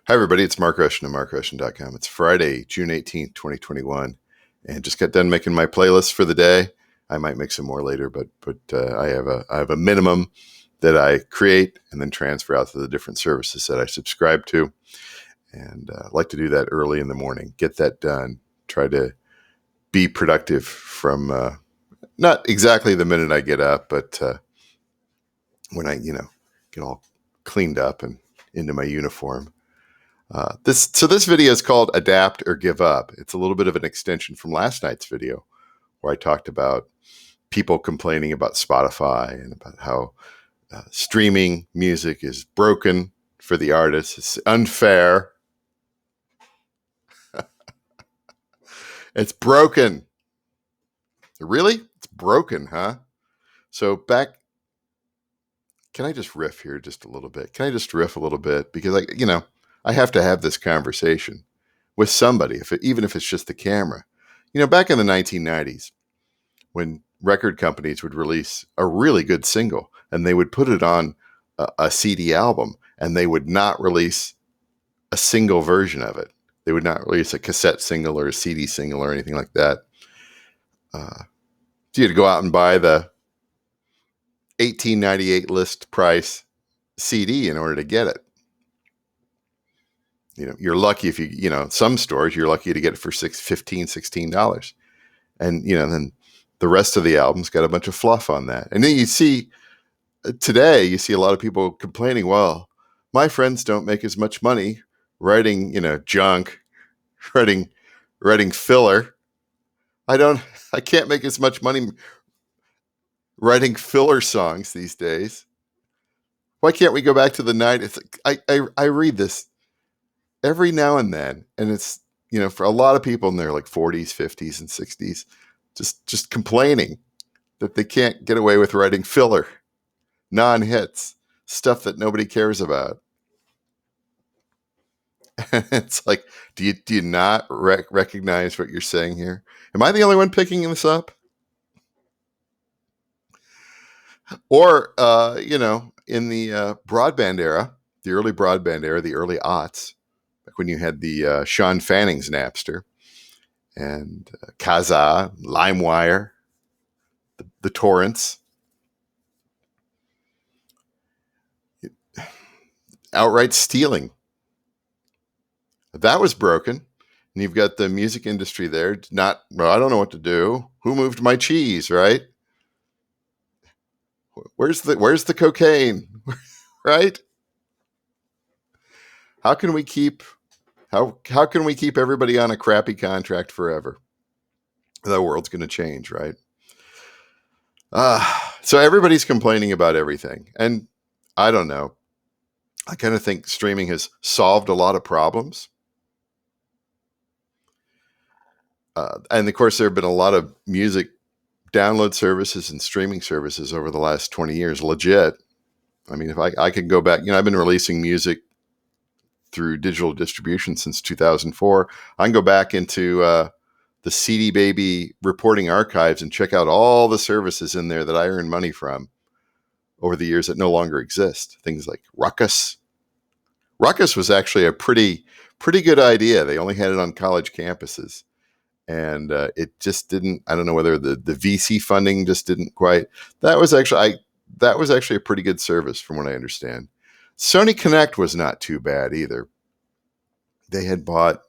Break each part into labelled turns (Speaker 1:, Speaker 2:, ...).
Speaker 1: Hi, everybody. It's Mark Rushton of markrushton.com. It's Friday, June 18th, 2021, and just got done making my playlist for the day. I might make some more later, but I have a minimum that I create and then transfer out to the different services that I subscribe to. And I like to do that early in the morning, get that done, try to be productive from not exactly the minute I get up, but when I, get all cleaned up and into my uniform. This video is called Adapt or Give Up. It's a little bit of an extension from last night's video where I talked about people complaining about Spotify and about how streaming music is broken for the artists. It's unfair. It's broken. Really? It's broken, huh? So can I just riff here just a little bit? Can I just riff a little bit? Because I have to have this conversation with somebody, even if it's just the camera. Back in the 1990s, when record companies would release a really good single and they would put it on a CD album and they would not release a single version of it. They would not release a cassette single or a CD single or anything like that. So you had to go out and buy the $18.98 list price CD in order to get it. You're lucky if some stores, you're lucky to get it for $16. And, then the rest of the album's got a bunch of fluff on that. And then today you see a lot of people complaining, well, my friends don't make as much money writing, junk, writing filler. I can't make as much money writing filler songs these days. Why can't we go back to the night? It's like, I read this every now and then, and it's, for a lot of people in their like 40s, 50s, and 60s, just complaining that they can't get away with writing filler, non-hits, stuff that nobody cares about. And it's like, do you not recognize what you're saying here? Am I the only one picking this up? Or, in the broadband era, the early broadband era, the early aughts, like when you had the Sean Fanning's Napster and Kazaa, LimeWire, the torrents, outright stealing. That was broken. And you've got the music industry there. I don't know what to do. Who moved my cheese, right? Where's the cocaine, right? How can we keep everybody on a crappy contract forever? The world's going to change, right? So everybody's complaining about everything. And I don't know. I kind of think streaming has solved a lot of problems. And of course, there have been a lot of music download services and streaming services over the last 20 years, legit. I mean, if I could go back, I've been releasing music through digital distribution since 2004. I can go back into the CD Baby reporting archives and check out all the services in there that I earned money from over the years that no longer exist. Things like Ruckus. Ruckus was actually a pretty good idea. They only had it on college campuses. And it just didn't. I don't know whether the VC funding just didn't quite. That was actually a pretty good service, from what I understand. Sony Connect was not too bad either. They had bought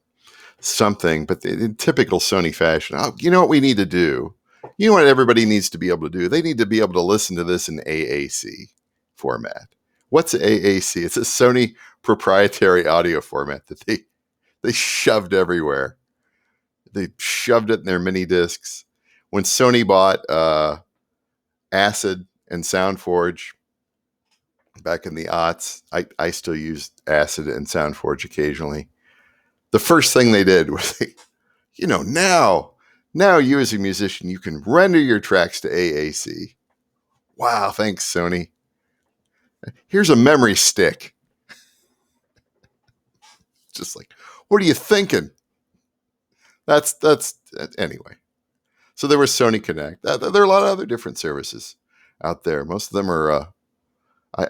Speaker 1: something, but in typical Sony fashion, you know what we need to do? You know what everybody needs to be able to do? They need to be able to listen to this in AAC format. What's AAC? It's a Sony proprietary audio format that they shoved everywhere. They shoved it in their mini discs. When Sony bought Acid and SoundForge back in the aughts, I still use Acid and SoundForge occasionally. The first thing they did was, now you as a musician, you can render your tracks to AAC. Wow, thanks, Sony. Here's a memory stick. Just like, what are you thinking? That's anyway. So there was Sony Connect. There are a lot of other different services out there. Most of them are,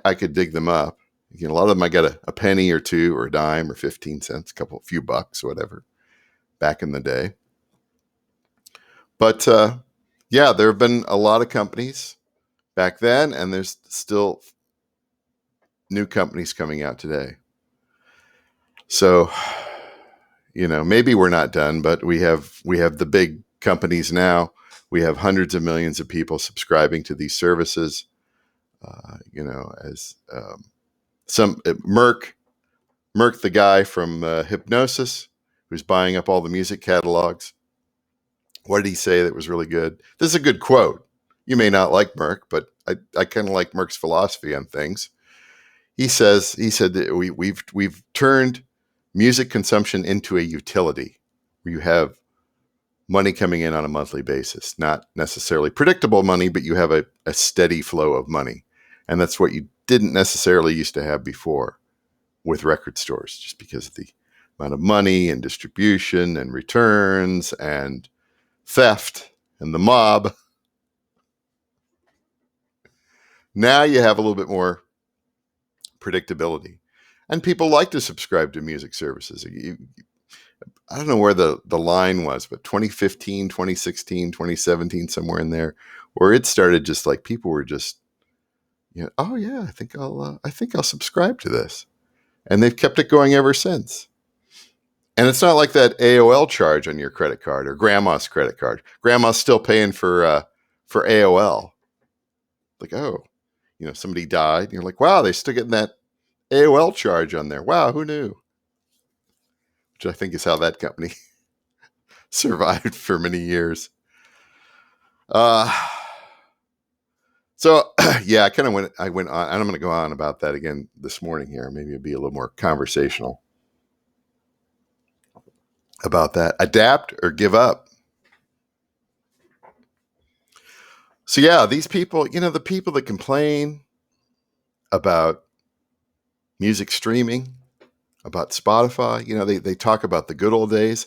Speaker 1: I could dig them up A lot of them I got a penny or two or a dime or 15 cents, a few bucks, whatever, back in the day. But yeah, there have been a lot of companies back then, and there's still new companies coming out today. So, maybe we're not done, but we have the big companies now. We have hundreds of millions of people subscribing to these services. As some Merck, the guy from Hypnosis, who's buying up all the music catalogs. What did he say that was really good? This is a good quote. You may not like Merck, but I kind of like Merck's philosophy on things. He said that we've turned music consumption into a utility where you have money coming in on a monthly basis, not necessarily predictable money, but you have a steady flow of money. And that's what you didn't necessarily used to have before with record stores, just because of the amount of money and distribution and returns and theft and the mob. Now you have a little bit more predictability. And people like to subscribe to music services. I don't know where the line was, but 2015, 2016, 2017, somewhere in there, where it started just like people were just, oh yeah, I think I'll subscribe to this. And they've kept it going ever since. And it's not like that AOL charge on your credit card or grandma's credit card. Grandma's still paying for AOL. Like, oh, somebody died. And you're like, wow, they're still getting that AOL charge on there. Wow, who knew? Which I think is how that company survived for many years. So yeah, I went on, and I'm going to go on about that again this morning here. Maybe it'll be a little more conversational about that. Adapt or give up. So yeah, these people, the people that complain about music streaming, about Spotify, they talk about the good old days.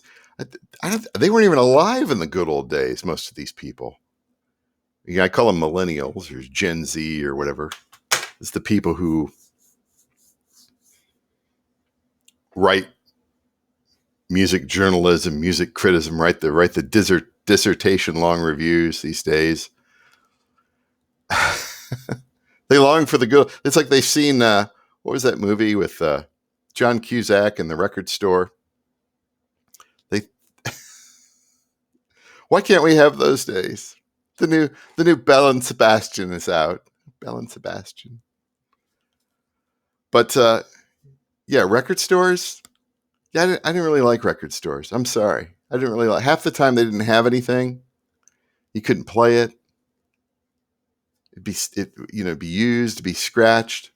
Speaker 1: They weren't even alive in the good old days, most of these people. I call them millennials or Gen Z or whatever. It's the people who write music journalism, music criticism, write the dissertation long reviews these days. They long for the good. It's like they've seen, what was that movie with John Cusack in the record store? Why can't we have those days? The new Belle and Sebastian is out. Belle and Sebastian. But yeah, record stores. Yeah, I didn't really like record stores. I'm sorry. I didn't really like. Half the time they didn't have anything. You couldn't play it. It'd be used, be scratched.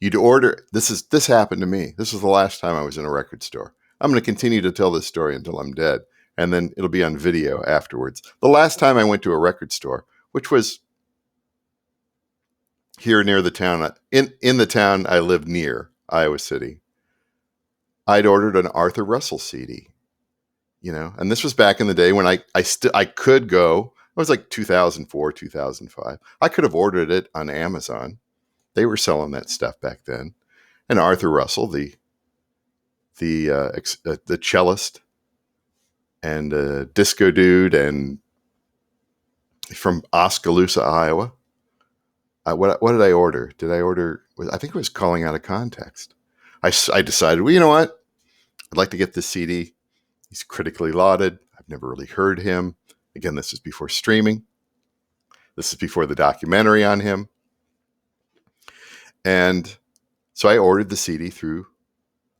Speaker 1: You'd order. This happened to me. This was the last time I was in a record store. I'm going to continue to tell this story until I'm dead, and then it'll be on video afterwards. The last time I went to a record store, which was here near the town, in the town I lived near, Iowa City, I'd ordered an Arthur Russell CD, and this was back in the day when I could go. It was like 2004, 2005. I could have ordered it on Amazon. They were selling that stuff back then. And Arthur Russell, the cellist and disco dude, and from Oskaloosa, Iowa. What did I order? I think it was Calling Out of Context. I decided, well, you know what? I'd like to get this CD. He's critically lauded. I've never really heard him. Again, this is before streaming. This is before the documentary on him. And so I ordered the CD through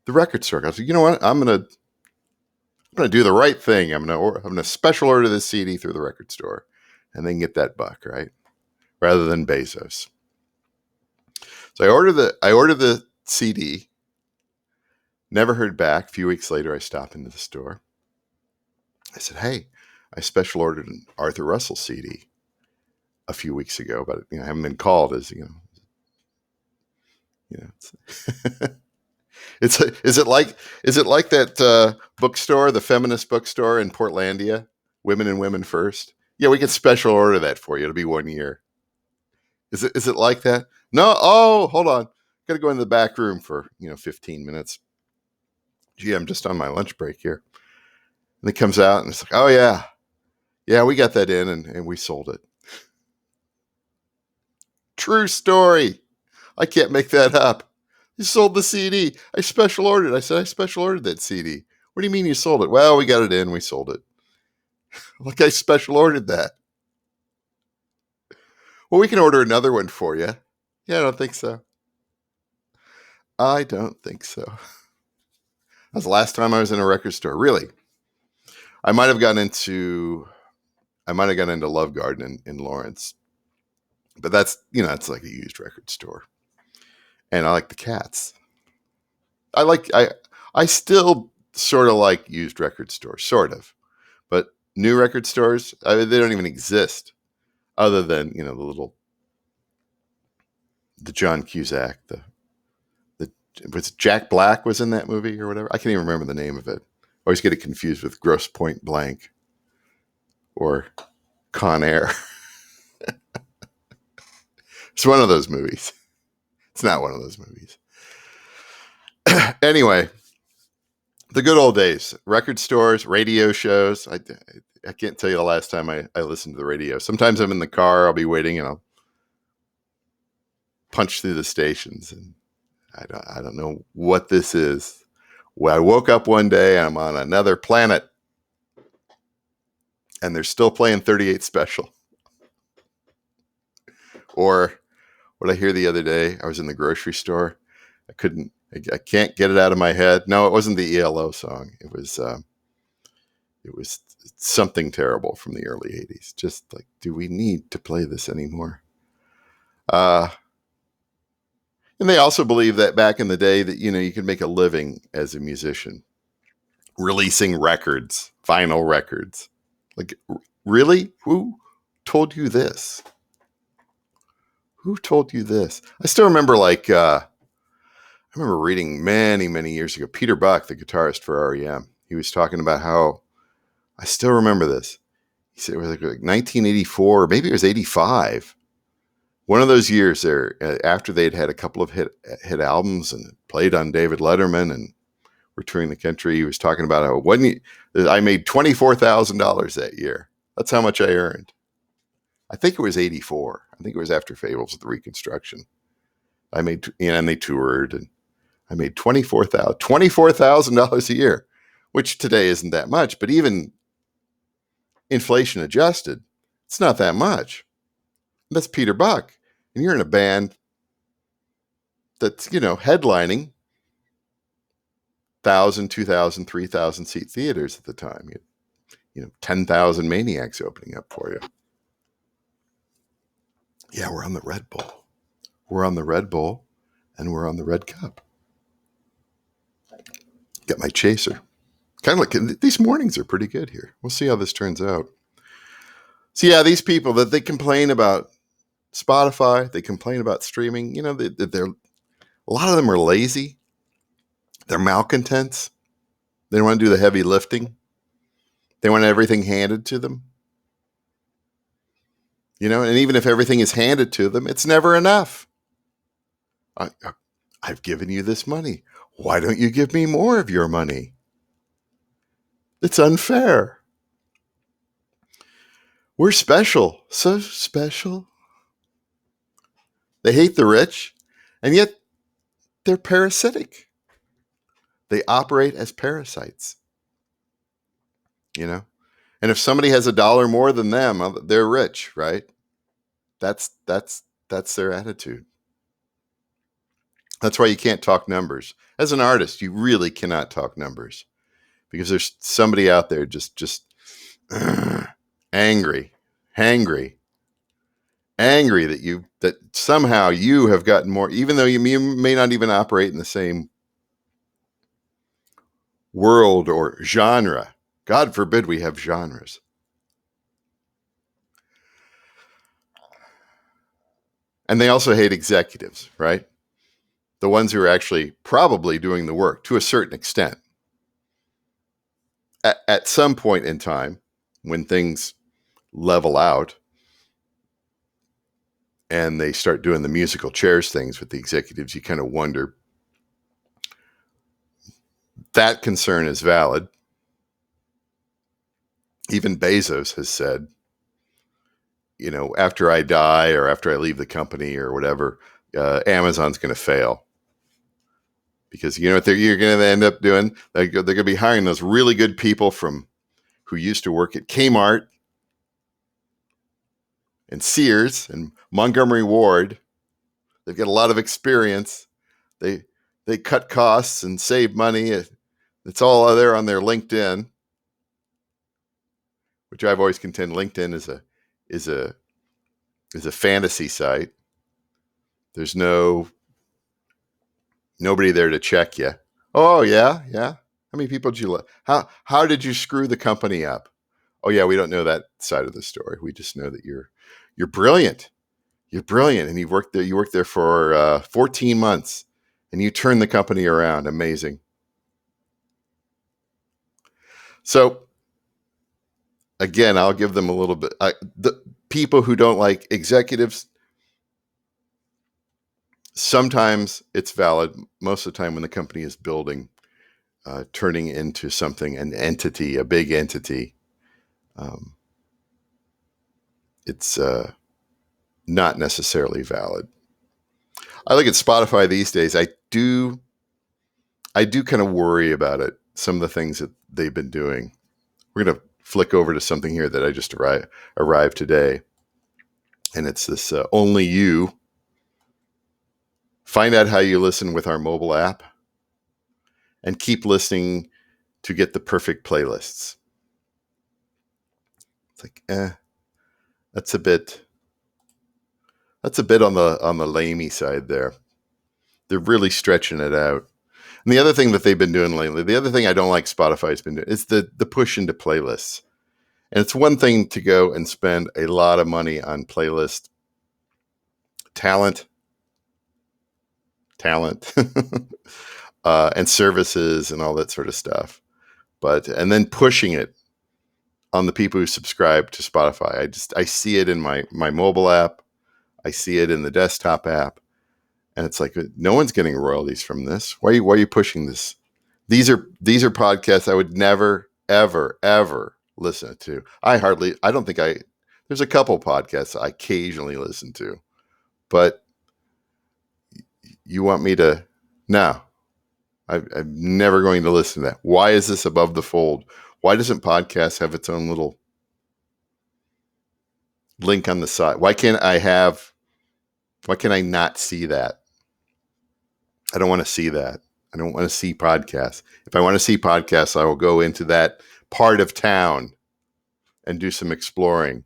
Speaker 1: the record store. I said, you know what? I'm gonna do the right thing. I'm gonna special order this CD through the record store, and then get that buck, right? Rather than Bezos. So I ordered the CD. Never heard back. A few weeks later, I stopped into the store. I said, hey, I special ordered an Arthur Russell CD a few weeks ago, but I haven't been called as is it like that bookstore, the feminist bookstore in Portlandia, Women and Women First? Yeah, we can special order that for you. It'll be 1 year. Is it like that? No. Oh, hold on. got to go in the back room for 15 minutes. Gee, I'm just on my lunch break here. And it comes out and it's like, oh yeah, we got that in and we sold it. True story. I can't make that up. You sold the CD. I special ordered. I said I special ordered that CD. What do you mean you sold it? Well, we got it in. We sold it. Like I special ordered that. Well, we can order another one for you. Yeah, I don't think so. I don't think so. That was the last time I was in a record store. Really. I might have gotten into Love Garden in Lawrence. But that's, it's like a used record store. And I like the Cats. I still sort of like used record stores, sort of. But new record stores, they don't even exist other than, the John Cusack, was Jack Black was in that movie or whatever. I can't even remember the name of it. I always get it confused with Grosse Pointe Blank or Con Air. It's one of those movies. It's not one of those movies. Anyway, the good old days, record stores, radio shows. I can't tell you the last time I listened to the radio. Sometimes I'm in the car, I'll be waiting and I'll punch through the stations and I don't know what this is. Well, I woke up one day and I'm on another planet and they're still playing 38 Special. Or what I hear the other day, I was in the grocery store. I can't get it out of my head. No, it wasn't the ELO song. It was something terrible from the early 80s. Just like, do we need to play this anymore? And they also believe that back in the day that, you could make a living as a musician, releasing records, vinyl records. Like, really? Who told you this? Who told you this? I still remember I remember reading many, many years ago, Peter Buck, the guitarist for REM, he was talking about how, I still remember this. He said it was like 1984, or maybe it was 85. One of those years there, after they'd had a couple of hit albums and played on David Letterman and were touring the country, he was talking about how I made $24,000 that year. That's how much I earned. I think it was 84. I think it was after Fables of the Reconstruction. And they toured, and I made $24,000 a year, which today isn't that much, but even inflation adjusted, it's not that much. That's Peter Buck. And you're in a band that's, headlining 1,000, 2,000, 3,000 seat theaters at the time. 10,000 Maniacs opening up for you. Yeah, we're on the Red Bull. We're on the Red Bull and we're on the Red Cup. Got my chaser. Kind of like, these mornings are pretty good here. We'll see how this turns out. So yeah, these people that they complain about Spotify, they complain about streaming, they're a lot of them are lazy. They're malcontents. They don't want to do the heavy lifting. They want everything handed to them. And even if everything is handed to them, it's never enough. I've given you this money. Why don't you give me more of your money? It's unfair. We're special. So special. They hate the rich, and yet they're parasitic. They operate as parasites. And if somebody has $1 more than them, they're rich, right? That's their attitude. That's why you can't talk numbers. As an artist, you really cannot talk numbers because there's somebody out there just angry that somehow you have gotten more, even though you may not even operate in the same world or genre. God forbid we have genres. And they also hate executives, right? The ones who are actually probably doing the work to a certain extent. At some point in time, when things level out, and they start doing the musical chairs things with the executives, you kind of wonder. That concern is valid. Even Bezos has said, after I die or after I leave the company or whatever, Amazon's going to fail. Because you know what you're going to end up doing? They're going to be hiring those really good people who used to work at Kmart and Sears and Montgomery Ward. They've got a lot of experience. They cut costs and save money. It's all there on their LinkedIn, which I've always contend LinkedIn is a fantasy site. There's nobody there to check you. Oh yeah. How many people did you how did you screw the company up? Oh yeah, we don't know that side of the story. We just know that you're brilliant. You're brilliant, and you worked there for 14 months, and you turned the company around. Amazing. So again, I'll give them a little bit. The people who don't like executives, sometimes it's valid. Most of the time, when the company is building, turning into something, an entity, a big entity, it's not necessarily valid. I look at Spotify these days. I do kind of worry about it. Some of the things that they've been doing. We're going to flick over to something here that I just arrived today. And it's this Only You. Find out how you listen with our mobile app and keep listening to get the perfect playlists. It's like, that's a bit on the lamey side there. They're really stretching it out. And the other thing that they've been doing lately, the other thing I don't like Spotify's been doing, is the push into playlists. And it's one thing to go and spend a lot of money on playlist talent, and services and all that sort of stuff. And then pushing it on the people who subscribe to Spotify. I see it in my mobile app. I see it in the desktop app. And it's like, no one's getting royalties from this. Why are you pushing this? These are podcasts I would never, ever, ever listen to. There's a couple podcasts I occasionally listen to, but you want me to, no, I'm never going to listen to that. Why is this above the fold? Why doesn't podcast have its own little link on the side? Why can't I not see that? I don't want to see that. I don't want to see podcasts. If I want to see podcasts, I will go into that part of town and do some exploring.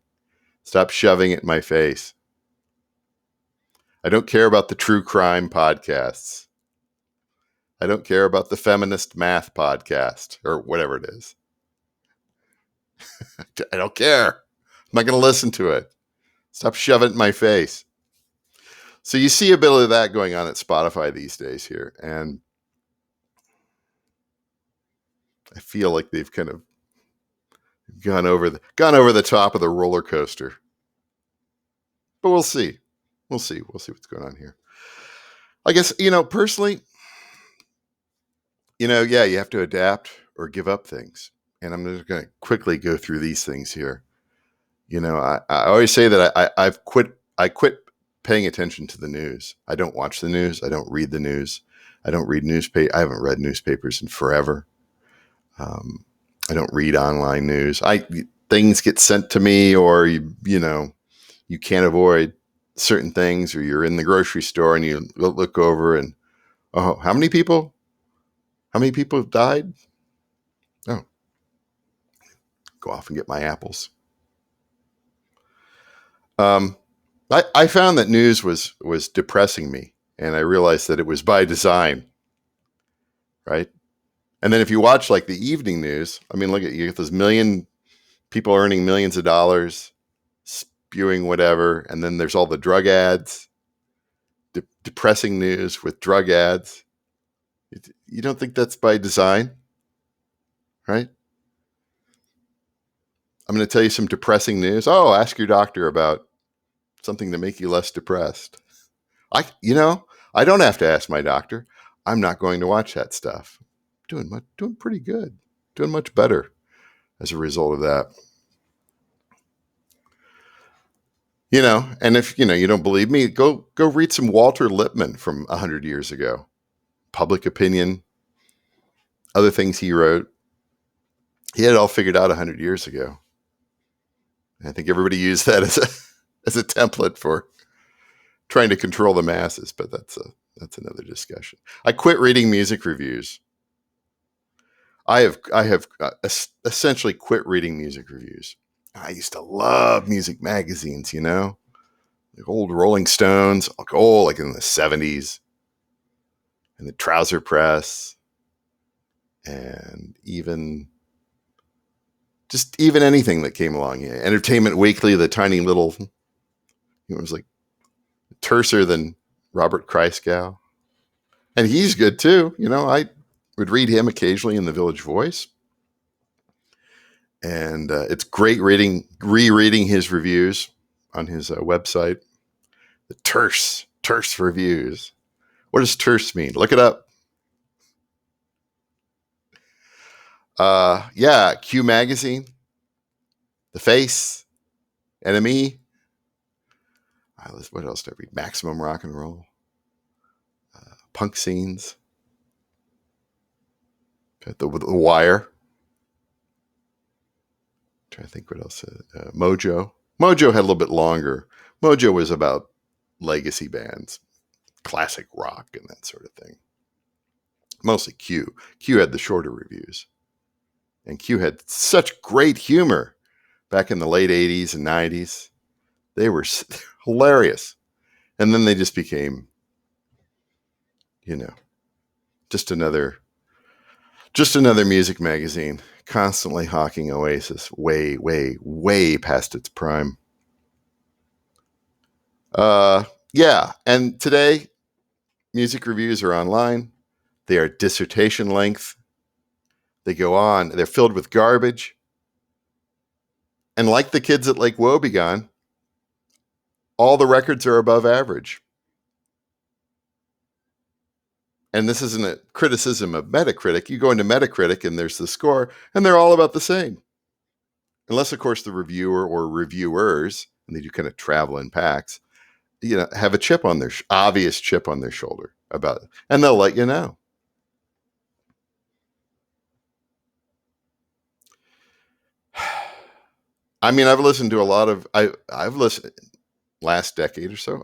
Speaker 1: Stop shoving it in my face. I don't care about the true crime podcasts. I don't care about the feminist math podcast or whatever it is. I don't care. I'm not going to listen to it. Stop shoving it in my face. So you see a bit of that going on at Spotify these days here. And I feel like they've kind of gone over the top of the roller coaster. But we'll see. We'll see what's going on here. I guess, personally, you have to adapt or give up things. And I'm just going to quickly go through these things here. I always say that I quit paying attention to the news. I don't watch the news. I don't read the news. I don't read I haven't read newspapers in forever. I don't read online news. Things get sent to me, or you can't avoid certain things, or you're in the grocery store and you look over and, oh, how many people have died? Oh, go off and get my apples. I found that news was depressing me, and I realized that it was by design, right? And then if you watch like the evening news, I mean, look at you get those million people earning millions of dollars, spewing whatever, and then there's all the drug ads, depressing news with drug ads. You don't think that's by design, right? I'm going to tell you some depressing news. Oh, ask your doctor about something to make you less depressed. I don't have to ask my doctor. I'm not going to watch that stuff. Doing pretty good. Doing much better as a result of that. And if you don't believe me, go read some Walter Lippmann from 100 years ago. Public Opinion, other things he wrote. He had it all figured out 100 years ago. And I think everybody used that as a template for trying to control the masses, but that's another discussion. I quit reading music reviews. I have essentially quit reading music reviews. I used to love music magazines, like old Rolling Stones, like in the 70s, and the Trouser Press, and even anything that came along. Yeah. Entertainment Weekly, the tiny little, it was like terser than Robert Christgau. And he's good too. I would read him occasionally in the Village Voice. And it's great rereading his reviews on his website. The terse reviews. What does terse mean? Look it up. Q Magazine, The Face, NME. What else did I read? Maximum Rock and Roll, Punk Scenes, the Wire. I'm trying to think what else. Mojo. Mojo had a little bit longer. Mojo was about legacy bands, classic rock, and that sort of thing. Mostly Q. Q had the shorter reviews. And Q had such great humor back in the late 80s and 90s. They were hilarious. And then they just became, just another music magazine, constantly hawking Oasis way, way, way past its prime. And today, music reviews are online. They are dissertation length. They go on. They're filled with garbage. And like the kids at Lake Wobegon, all the records are above average. And this isn't a criticism of Metacritic. You go into Metacritic and there's the score, and they're all about the same. Unless, of course, the reviewer or reviewers, and they do kind of travel in packs, have a obvious chip on their shoulder about it. And they'll let you know. I mean, I've listened to a lot of, I've listened last decade or so.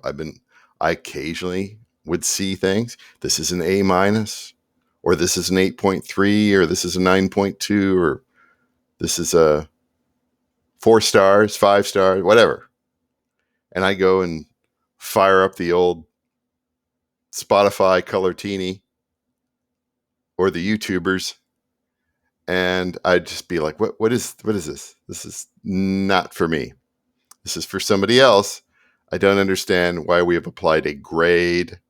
Speaker 1: I occasionally would see things. This is an A-, or this is an 8.3, or this is a 9.2, or this is a 4 stars, 5 stars, whatever. And I go and fire up the old Spotify Colortini or the YouTubers, and I'd just be like, what is this? This is not for me. This is for somebody else. I don't understand why we have applied a grade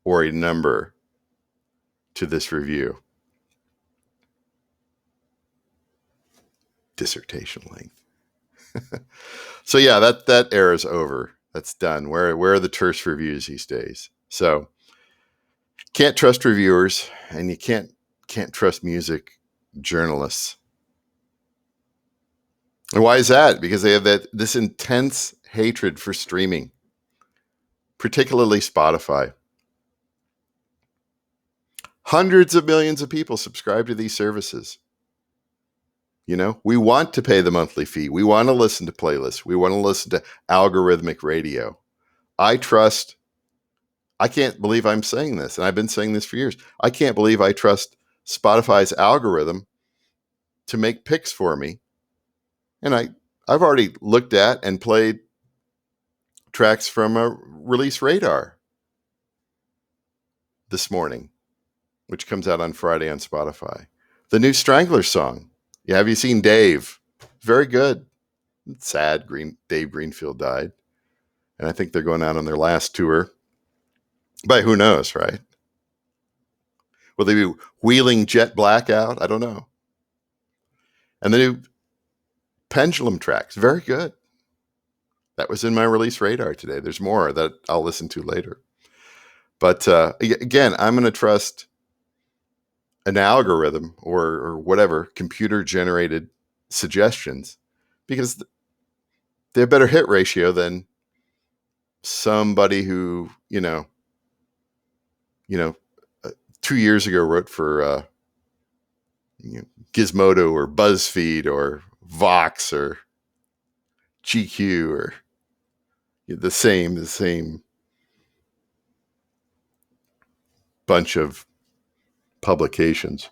Speaker 1: or a number to this review. Dissertation length. So yeah, that era is over. That's done. Where are the terse reviews these days? So can't trust reviewers, and you can't trust music journalists. And why is that? Because they have this intense hatred for streaming, particularly Spotify. Hundreds of millions of people subscribe to these services. We want to pay the monthly fee. We want to listen to playlists. We want to listen to algorithmic radio. I can't believe I'm saying this, and I've been saying this for years. I can't believe I trust Spotify's algorithm to make picks for me. And I've already looked at and played tracks from a Release Radar this morning, which comes out on Friday on Spotify. The new Strangler song. Yeah, have you seen Dave? Very good. It's sad. Dave Greenfield died. And I think they're going out on their last tour. But who knows, right? Will they be wheeling Jet Black out? I don't know. And the new Pendulum tracks. Very good. That was in my release radar today. There's more that I'll listen to later. But again, I'm going to trust an algorithm or whatever, computer generated suggestions, because they have better hit ratio than somebody who, 2 years ago wrote for Gizmodo or BuzzFeed or Vox or GQ or the same bunch of publications,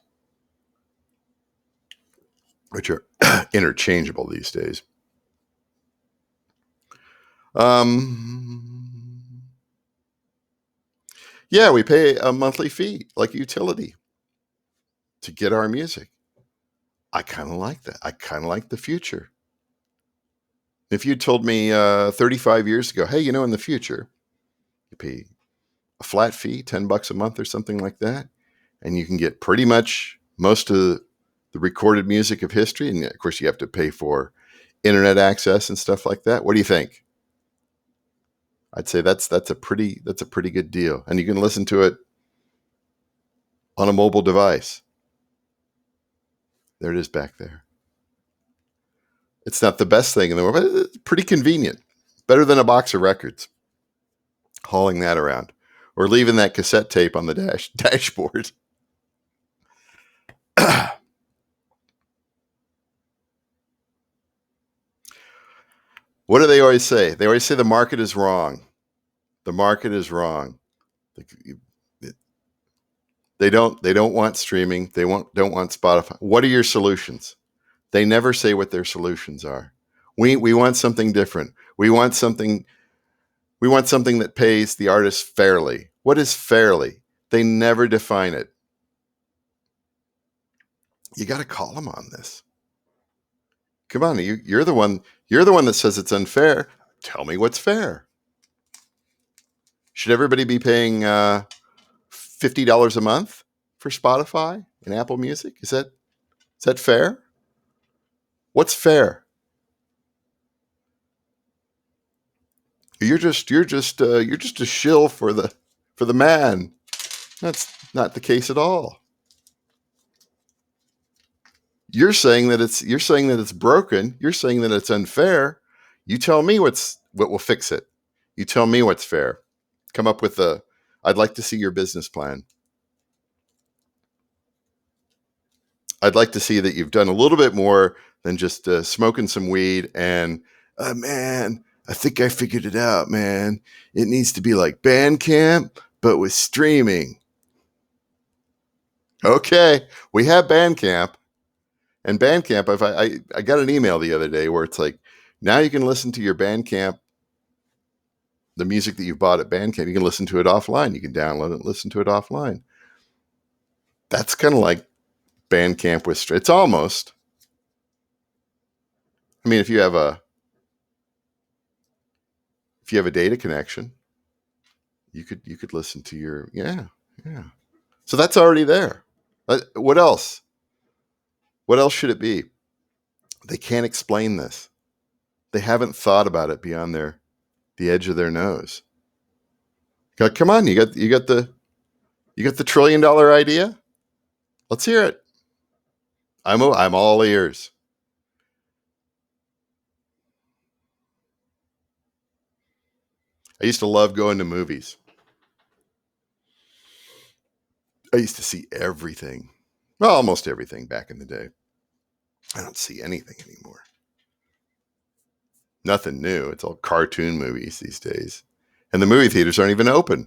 Speaker 1: which are interchangeable these days. Yeah, we pay a monthly fee, like a utility, to get our music. I kind of like that. I kind of like the future. If you told me 35 years ago, hey, in the future, you pay a flat fee, $10 a month or something like that, and you can get pretty much most of the recorded music of history. And of course, you have to pay for internet access and stuff like that. What do you think? I'd say that's a pretty good deal, and you can listen to it on a mobile device. There it is back there. It's not the best thing in the world, but it's pretty convenient. Better than a box of records, hauling that around, or leaving that cassette tape on the dashboard. What do they always say? They always say the market is wrong. The market is wrong. They don't want streaming. They don't want Spotify. What are your solutions? They never say what their solutions are. We want something different. We want something that pays the artist fairly. What is fairly? They never define it. You got to call them on this. Come on, you're the one that says it's unfair. Tell me what's fair. Should everybody be paying $50 a month for Spotify and Apple Music? Is that fair? What's fair? You're just a shill for the man. That's not the case at all. You're saying that it's broken. You're saying that it's unfair. You tell me what will fix it. You tell me what's fair. Come up with I'd like to see your business plan. I'd like to see that you've done a little bit more than just smoking some weed and, man, I think I figured it out, man. It needs to be like Bandcamp, but with streaming. Okay, we have Bandcamp. And Bandcamp, if I got an email the other day where it's like, now you can listen to your Bandcamp, the music that you bought at Bandcamp, you can listen to it offline. You can download it and listen to it offline. That's kind of like Bandcamp with it's almost. I mean, if you have a data connection, you could listen to your yeah. So that's already there. What else? What else should it be? They can't explain this. They haven't thought about it beyond the edge of their nose. Come on, you got the $1 trillion idea? Let's hear it. I'm all ears. I used to love going to movies. I used to see everything. Well, almost everything back in the day. I don't see anything anymore. Nothing new. It's all cartoon movies these days. And the movie theaters aren't even open.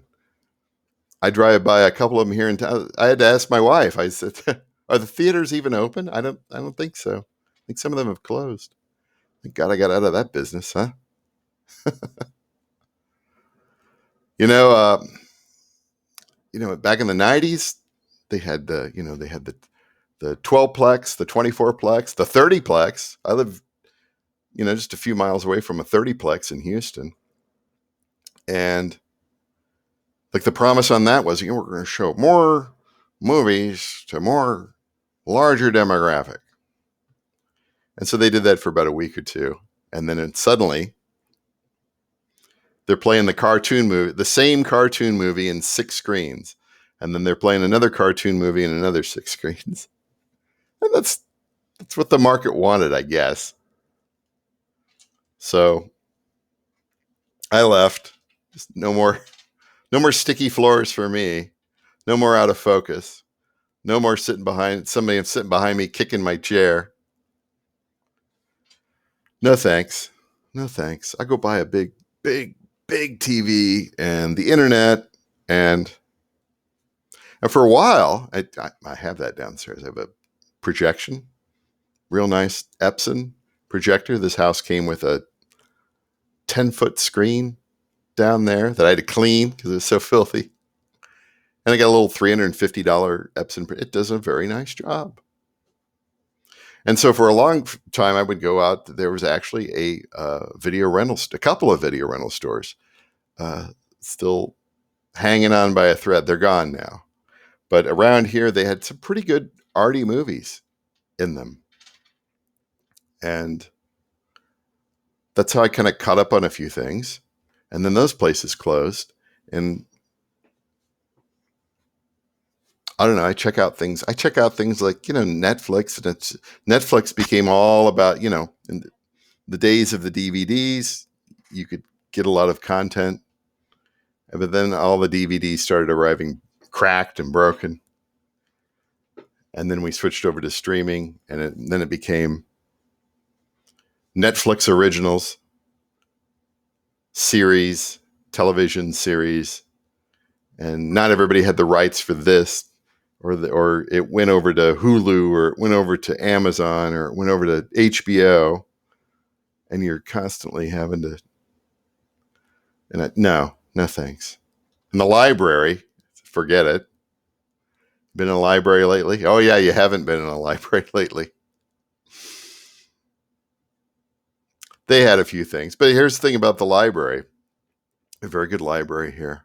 Speaker 1: I drive by a couple of them here in town. I had to ask my wife. I said, "Are the theaters even open?" I don't think so. I think some of them have closed. Thank God I got out of that business, huh? Back in the 90s, they had the 12-plex, the 24-plex, the 30-plex. I live, just a few miles away from a 30-plex in Houston. And like the promise on that was, we're going to show more movies to more larger demographic. And so they did that for about a week or two. And then suddenly they're playing the cartoon movie, the same cartoon movie in 6 screens. And then they're playing another cartoon movie in another 6 screens. And that's what the market wanted, I guess. So I left. Just no more sticky floors for me. No more out of focus. No more sitting behind me kicking my chair. No thanks. No thanks. I go buy a big TV and the internet, and for a while I have that downstairs. I have a projection, real nice Epson projector. This house came with a 10-foot screen down there that I had to clean because it was so filthy. And I got a little $350 Epson. It does a very nice job. And so for a long time, I would go out. There was actually a couple of video rental stores still hanging on by a thread. They're gone now. But around here, they had some pretty good arty movies in them. And that's how I kind of caught up on a few things. And then those places closed. And I don't know. I check out things like, Netflix. And Netflix became all about, in the days of the DVDs, you could get a lot of content. But then all the DVDs started arriving cracked and broken. And then we switched over to streaming. And then it became Netflix originals, series, television series. And not everybody had the rights for this. Or it went over to Hulu, or it went over to Amazon, or it went over to HBO, and you're constantly having to. And no thanks. In the library, forget it. Been in a library lately? Oh yeah, you haven't been in a library lately. They had a few things, but here's the thing about the library. A very good library here.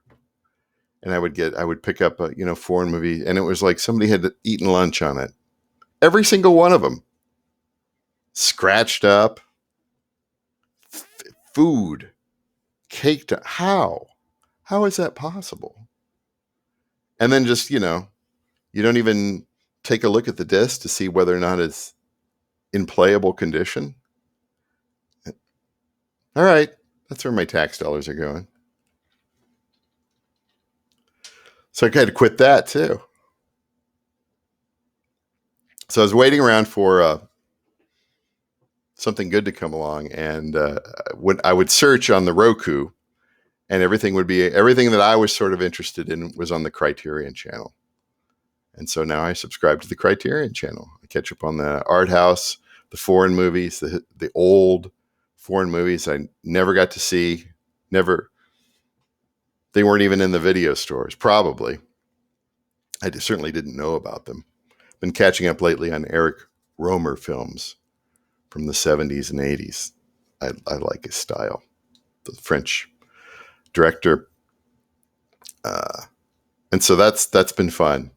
Speaker 1: And I would pick up a, foreign movie, and it was like somebody had eaten lunch on it. Every single one of them. Scratched up. Food. Caked up. How? How is that possible? And then just, you don't even take a look at the disc to see whether or not it's in playable condition. All right. That's where my tax dollars are going. So I had to quit that too. So I was waiting around for something good to come along, and when I would search on the Roku, and everything that I was sort of interested in was on the Criterion Channel. And so now I subscribe to the Criterion Channel. I catch up on the art house, the foreign movies, the old foreign movies I never got to see. Never. They weren't even in the video stores, probably. I certainly didn't know about them. Been catching up lately on Eric Rohmer films from the 70s and 80s. I like his style. The French director. And so that's been fun.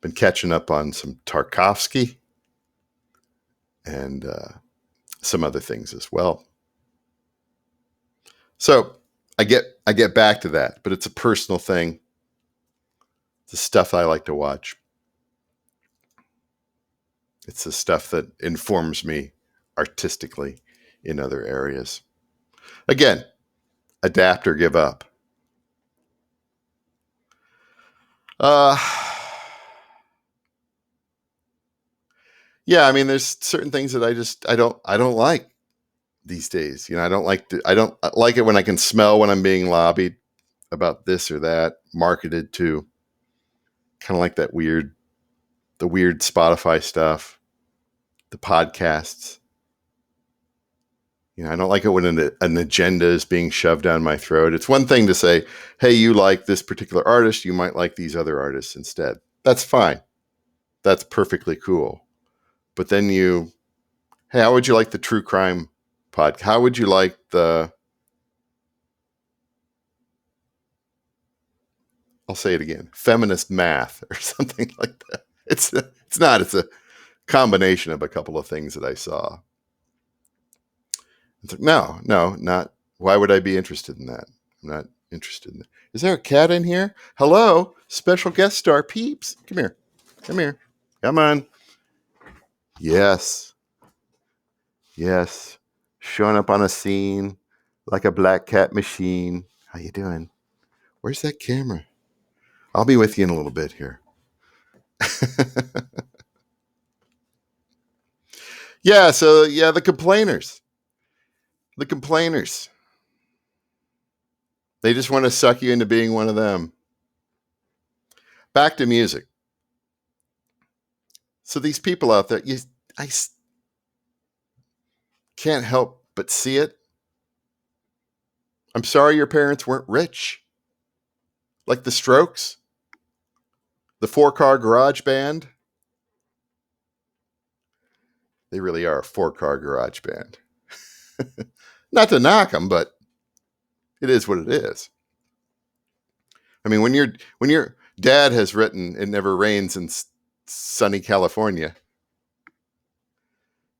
Speaker 1: Been catching up on some Tarkovsky and some other things as well. So I get back to that, but it's a personal thing. It's the stuff I like to watch. It's the stuff that informs me artistically in other areas. Again, adapt or give up. Yeah, I mean, there's certain things that I don't like these days. I don't like it when I can smell when I'm being lobbied about this or that, marketed to, kind of like the weird Spotify stuff, the podcasts. I don't like it when an agenda is being shoved down my throat. It's one thing to say, hey, you like this particular artist, you might like these other artists instead. That's fine. That's perfectly cool. But then hey, how would you like the true crime podcast? How would you like I'll say it again, feminist math or something like that? It's not. It's a combination of a couple of things that I saw. It's like, no, not. Why would I be interested in that? I'm not interested in that. Is there a cat in here? Hello, special guest star Peeps. Come here. Come here. Come on. Yes. Yes. Showing up on a scene like a black cat machine. How you doing? Where's that camera? I'll be with you in a little bit here. Yeah, so yeah, the complainers. The complainers. They just want to suck you into being one of them. Back to music. So these people out there, I can't help but see it. I'm sorry your parents weren't rich. Like the Strokes, the 4-car garage band. They really are a 4-car garage band. Not to knock them, but it is what it is. I mean, when your dad has written "It Never Rains in Sunny California,"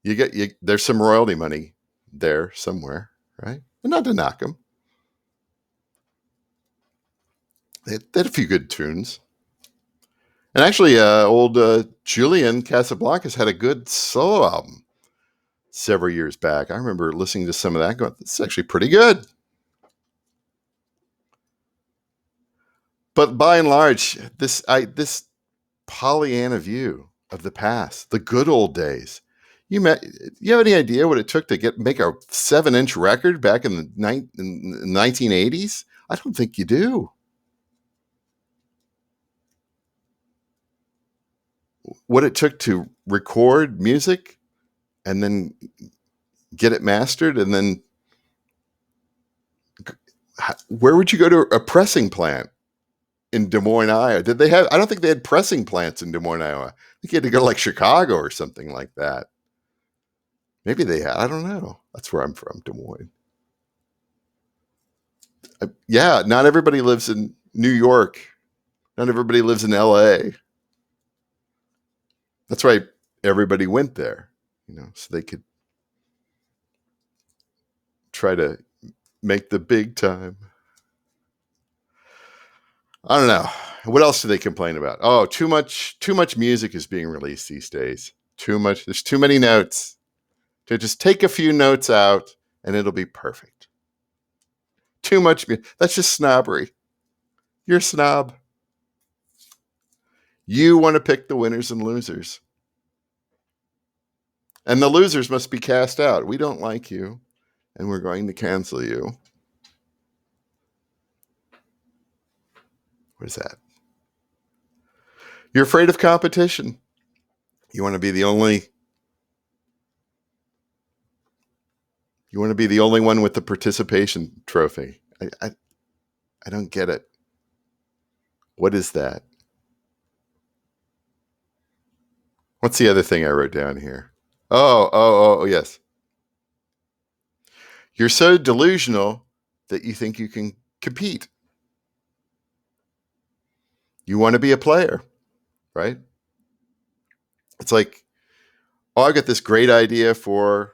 Speaker 1: there's some royalty money there somewhere, right? And not to knock them, they had a few good tunes. And actually, old Julian Casablancas had a good solo album several years back. I remember listening to some of that, going, "This is actually pretty good." But by and large, this Pollyanna view of the past, the good old days. You have any idea what it took to make a 7-inch record back in the 1980s? I don't think you do. What it took to record music and then get it mastered, and then where would you go to a pressing plant in Des Moines, Iowa? Did they have? I don't think they had pressing plants in Des Moines, Iowa. I think you had to go to like Chicago or something like that. Maybe they had. I don't know. That's where I'm from, Des Moines. Yeah, not everybody lives in New York. Not everybody lives in LA. That's why everybody went there, so they could try to make the big time. I don't know. What else do they complain about? Oh, too much music is being released these days. Too much. There's too many notes. To just take a few notes out and it'll be perfect. Too much. That's just snobbery. You're a snob. You want to pick the winners and losers. And the losers must be cast out. We don't like you, and we're going to cancel you. What is that? You're afraid of competition. You want to be the only one with the participation trophy. I don't get it. What is that? What's the other thing I wrote down here? Oh, yes. You're so delusional that you think you can compete. You want to be a player, right? It's like, oh, I've got this great idea for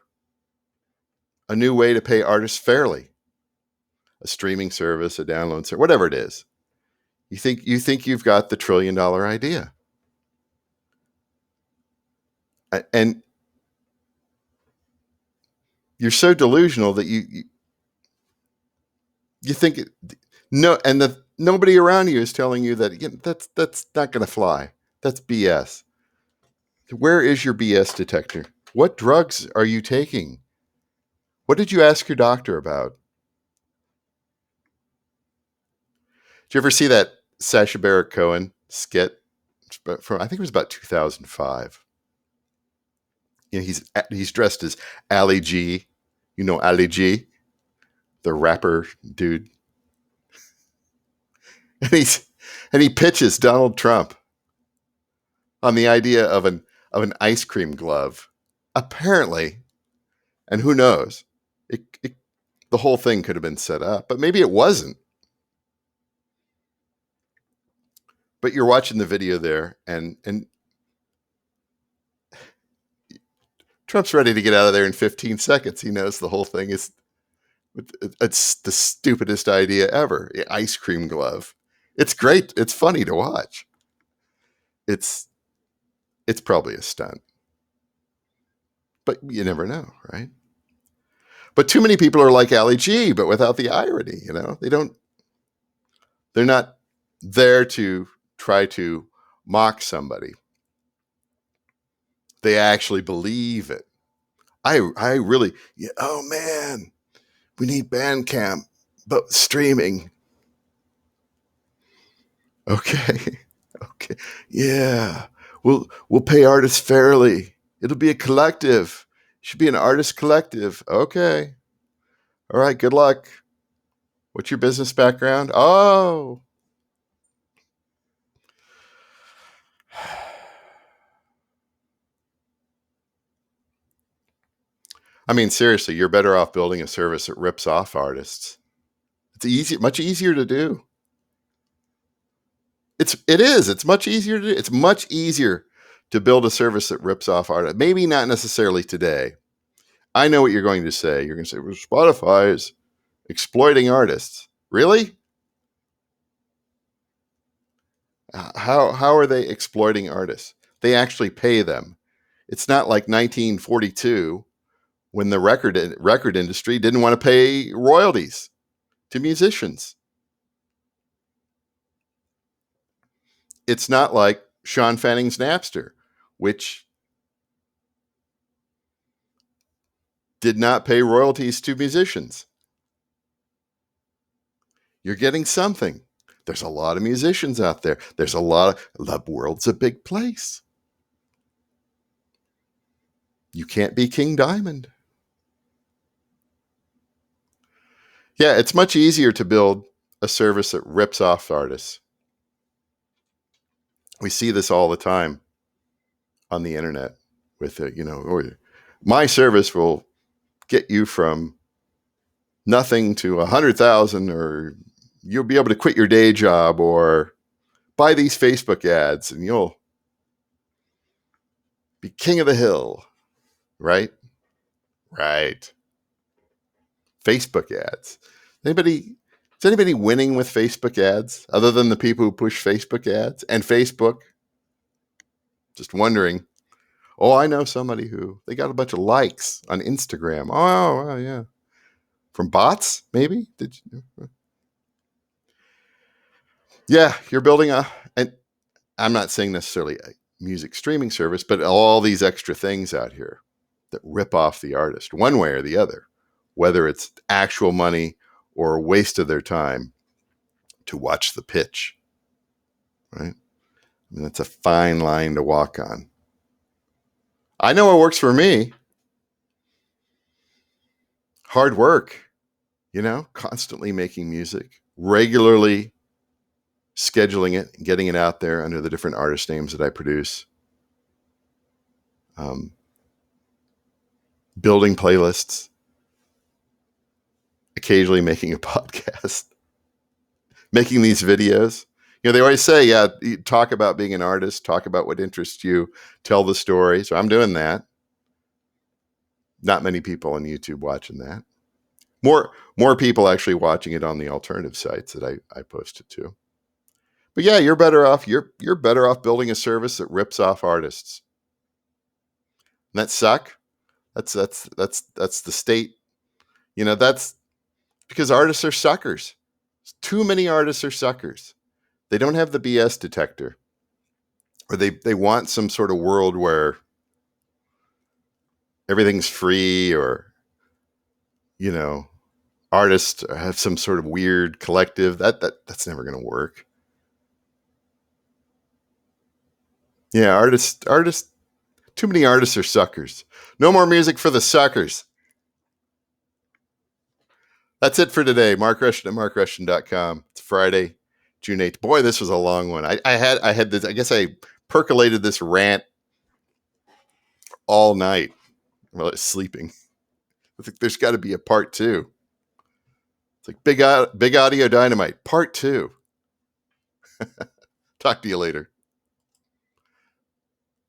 Speaker 1: a new way to pay artists fairly. A streaming service, a download service, whatever it is. You think you've got the $1 trillion idea. And you're so delusional that you think no, and nobody around you is telling you that that's not going to fly. That's BS. Where is your BS detector? What drugs are you taking? What did you ask your doctor about? Did you ever see that Sacha Baron Cohen skit from, I think it was about 2005? He's dressed as Ali G. You know Ali G, the rapper dude, and he pitches Donald Trump on the idea of an ice cream glove. Apparently, and who knows, the whole thing could have been set up, but maybe it wasn't. But you're watching the video there, and Trump's ready to get out of there in 15 seconds. He knows the whole thing is It's the stupidest idea ever. Ice cream glove. It's great. It's funny to watch. It's it's probably a stunt, but you never know, right? But too many people are like Ali G, but without the irony. They're not there to try to mock somebody. They actually believe it. I really, yeah, oh man, we need Bandcamp, but streaming. Okay. Okay. Yeah. We'll pay artists fairly. It'll be a collective. It should be an artist collective. Okay. All right, good luck. What's your business background? Oh. I mean, seriously, you're better off building a service that rips off artists. It's easy, much easier to do. It is. It's much easier to do. It's much easier to build a service that rips off artists. Maybe not necessarily today. I know what you're going to say. You're going to say, well, Spotify is exploiting artists. Really? How are they exploiting artists? They actually pay them. It's not like 1942 when the record industry didn't want to pay royalties to musicians. It's not like Sean Fanning's Napster, which did not pay royalties to musicians. You're getting something. There's a lot of musicians out there. There's a lot of, the world's a big place. You can't be King Diamond. Yeah, it's much easier to build a service that rips off artists. We see this all the time on the internet with, or my service will get you from nothing to 100,000, or you'll be able to quit your day job, or buy these Facebook ads and you'll be king of the hill, right? Right. Facebook ads. Anybody is anybody winning with Facebook ads other than the people who push Facebook ads and Facebook? Just wondering. Oh, I know somebody who they got a bunch of likes on Instagram. Oh, well, yeah. From bots, maybe? Did you? Yeah, you're building and I'm not saying necessarily a music streaming service, but all these extra things out here that rip off the artist one way or the other, whether it's actual money or a waste of their time to watch the pitch, right? I mean, that's a fine line to walk on. I know what works for me. Hard work, constantly making music, regularly scheduling it, getting it out there under the different artist names that I produce, building playlists, occasionally making a podcast, making these videos. They always say, yeah, you talk about being an artist, talk about what interests you, tell the story. So I'm doing that. Not many people on YouTube watching that. More people actually watching it on the alternative sites that I post it to. But yeah, you're better off. You're better off building a service that rips off artists. And that suck. That's the state. That's because artists are suckers. Too many artists are suckers. They don't have the BS detector, or they want some sort of world where everything's free, or artists have some sort of weird collective. That's never going to work. Yeah, artists. Too many artists are suckers. No more music for the suckers. That's it for today. Mark Rushton at markrushton.com. It's Friday, June 8th. Boy, this was a long one. I had this, I guess I percolated this rant all night while I was sleeping. I think there's got to be a part two. It's like big audio dynamite, part two. Talk to you later.